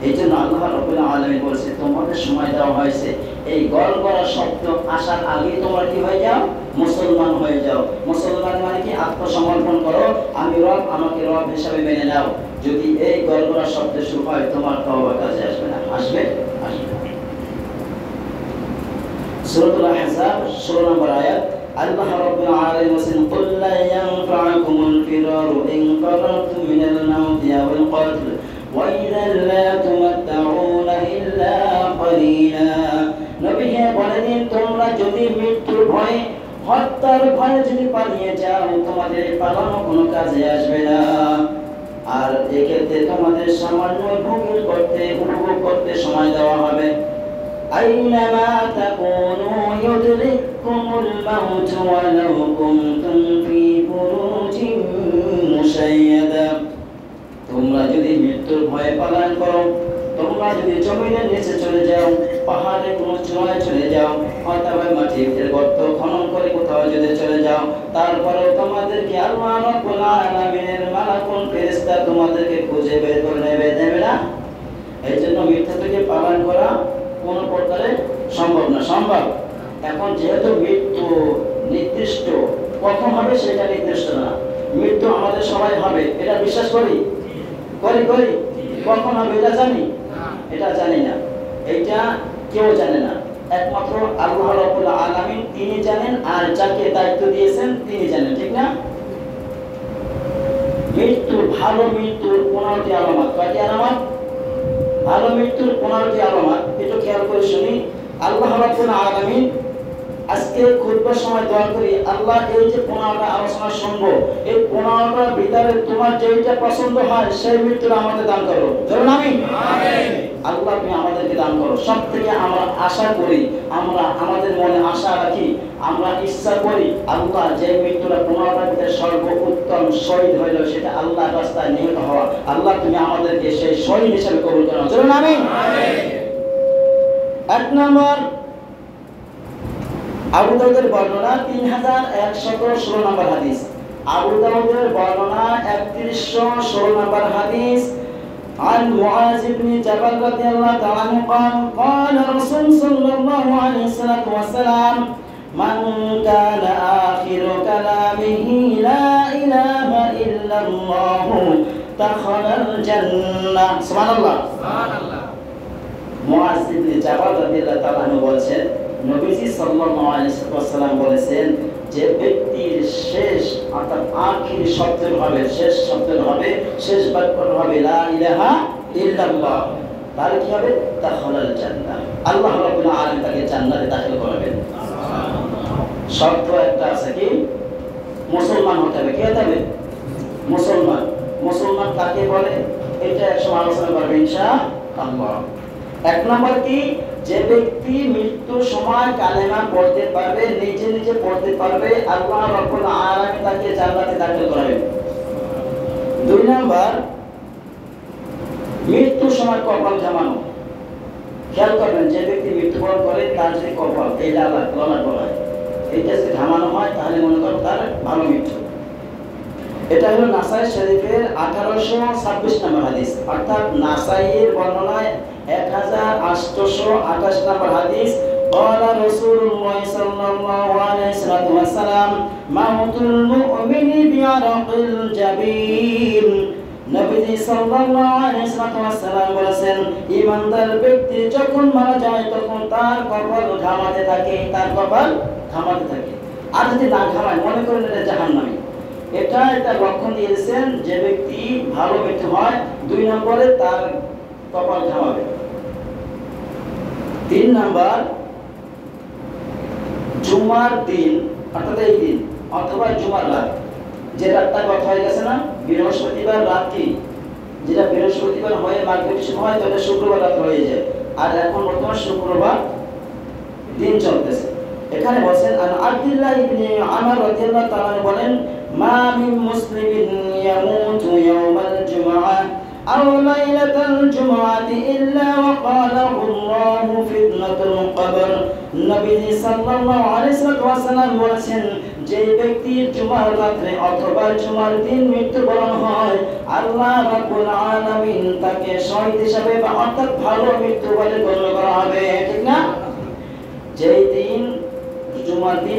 এই জন্য আল্লাহ রাব্বুল আলামিন বলছে তোমাদের সময় দেওয়া হয়েছে, এই গড়গড়া শব্দ আসার আগে তোমরা কি হয়ে যাও? মুসলমান হয়ে যাও। মুসলমান মানে কি? আত্মসমর্পণ করো, আমি রব, আমাকে রব হিসাবে মেনে নাও। যদি এই গড়গড়া শব্দ শুরু হয়, তোমার তওবা কাজে আসবে না। আসবে? আসবে না। সূরাতুল আহজাব 16 নম্বর আয়াত, আল্লাহ রাব্বুল আলামিন বলেন কুল লা ইয়ানফা'কুমুল ফিরারু ইন ফারারতুম মিনাল মাউতি আওয়াল কতল ওয়া ইযা লা তুমাত্তাউনা ইল্লা ক্বালিলা। নবী হে বলে দিন, তোমরা যদি মৃত্যুর ভয়ে, হত্যার ভয়ে যদি পালিয়ে যাও, তোমাদের পালানো কোনো কাজে আসবে না। আর এক্ষেত্রে তোমাদের সামান্য উপভোগ করতে সময় দেওয়া হবে। আইনামা তাকুনু ইউদরিকুমুল মাউত ওয়ালাউ কুনতুম ফি বুরুজিন মুশাইয়াদা। তোমরা যদি মৃত্যুর ভয়ে পালায়ন করো, তোমরা যদি জমিনের নিচে চলে যাও, পাহাড়ে কোনো চূড়ায় চলে যাও, অথবা মাটির গর্ত খনন করে কোথাও যদি চলে যাও, তারপরে তোমাদেরকে আল্লাহ রাব্বুল আলামিনের মালাকুল ফেরেশতা তোমাদেরকে খুঁজে বের করে নেবে না। এই জন্য মৃত্যু থেকে পালায়ন করা কোন প্রকারে সম্ভব না। সম্ভব? এখন যেহেতু মৃত্যু নির্দিষ্ট, কখন হবে সেটা নির্দিষ্ট না। মৃত্যু আমাদের সবাই হবে, এটা বিশ্বাস করি। কখন হবে এটা জানি? এটা জানি না। এটা কেউ জানে না, একমাত্র আল্লাহ রাব্বুল আলামিন তিনি জানেন, আর যাকে দায়িত্ব দিয়েছেন তিনি জানেন। ঠিক না? ভালো মৃত্যুর 15টি আলামত। কয়টি আলামত? ভালো মৃত্যুর 15টি আলামত। একটু খেয়াল করে শুনি। আল্লাহ রাব্বুল আলামিন, আজকে খুতবার সময় দোয়া করি, আল্লাহ এই যে 15টা আলোচনা শুনবো, এই 15টার ভিতরে তোমার যেটা পছন্দ হয় সেই মৃত্যুটা আমাদের দান করো। ধরুন আমিন। আল্লাহ তুমি আমাদেরকে দান করো। সব থেকে আমরা আশা করি, আমরা আমাদের মনে আশা রাখি, আমরা ইচ্ছা করি, আল্লাহ যে মৃত্যুটা 15টার ভিতরে সর্বোত্তম শহীদ হইল সেটা আল্লাহর রাস্তায় নিহত হওয়া, আল্লাহ তুমি আমাদেরকে সেই শহীদ হিসেবে কবুল করো। ধরুন আমিন। 1 নম্বর, আবু দাউদের বর্ণনা 3116 নম্বর হাদিস। আবু দাউদের বর্ণনা 3116 নম্বর হাদিস। عن معاذ بن جبل رضي الله تعالى عنه قال قال رسول صلى الله عليه وسلم من كان آخر كلامه لا إله إلا الله دخل الجنة। سبحان الله। মুআয ইবনে জাবাল রাদিয়াল্লাহু তাআলা আনহু বলেন, নবীজি সাল্লাল্লাহু আলাইহি ওয়াসাল্লাম বলেছেন, যে ব্যক্তির শেষ অর্থাৎ আখির শব্দ হবে, শেষ শব্দ হবে, শেষ বাক্য হবে লা ইলাহা ইল্লাল্লাহ, তার কি হবে? দাখালাল জান্নাহ। আল্লাহ রাব্বুল আলামিন তাকে জান্নাতে দাখিল করাবেন। শর্ত একটা আছে, কি? মুসলমান হতে হবে। কি হতে হবে? মুসলমান। মুসলমান কাকে বলে এটা একসময় আলোচনা করব ইনশাআল্লাহ। 1 নম্বর কি? যে ব্যক্তি মৃত্যুর সময় কালেমা পড়তে পারবে, নিজে নিজে পড়তে পারবে, আল্লাহ রাব্বুল আলামিন তাকে জান্নাতে দাখিল করাবেন। 2 নম্বর, মৃত্যুর সময় কপাল ঘামানো। খেয়াল করবেন, যে ব্যক্তি মৃত্যুবরণ করে তার যে কপাল, এই লালা বলা হয়, এইটা যদি ঘামানো হয় তাহলে মনে করো তার ভালো মৃত্যু। এটা হলো নাসাই শরীফের 1826 নম্বর হাদিস, অর্থাৎ নাসাইয়ের বর্ণনায় 1828 নম্বর হাদিস। قال رسول الله صلى الله عليه وسلم موت المؤمن بعرق الجبين। নবীজি সাল্লাল্লাহু আলাইহি ওয়াসাল্লাম বলেছেন, ঈমানদার ব্যক্তি যখন মারা যায় তখন তার কপাল ঘামাতে থাকে, তার কপাল ঘামাতে থাকে। আর যদি না ঘামায়, মনে করেন এটা জাহান্নামী। এটা একটা লক্ষণ দিয়েছেন, যে ব্যক্তি ভালো মৃত্যু হয় 2 নম্বরে তার কপাল ঘামাবে। 3 নম্বর, জুমার দিন, অর্থাৎ এই দিন অথবা জুমার রাত, যে রাতটা কথা হয়ে গেছে না, বৃহস্পতিবার রাত, কি যেটা বৃহস্পতিবার হয়ে মাগরিবের সময় হয়, তাহলে শুক্রবার রাত হয়ে যায়। আর এখন বর্তমান শুক্রবার দিন চলতেছে। এখানে বলেন, আন আব্দুল্লাহ ইবনে আমর রাদিয়াল্লাহু তাআলা বলেন, মা মিন মুসলিমিন ইয়ামুতু ইয়াওমাল জুমআহ আও লাইলাতাল জুমআতি ইল্লা ওয়া ক্বালাহু আল্লাহু ফিতনাতুল কবর নবীজি সাল্লাল্লাহু আলাইহি ওয়াসাল্লাম বলেছেন, যে ব্যক্তির জুমার রাতে অথবা জুমার দিন মৃত্যুবরণ হয়, আল্লাহ রাব্বুল আলামিন তাকে শহীদ হিসেবে বা অর্থাৎ ভালো মৃত্যু বলে গণ্য করা হবে, ঠিক না? যেই দিন জুমার দিন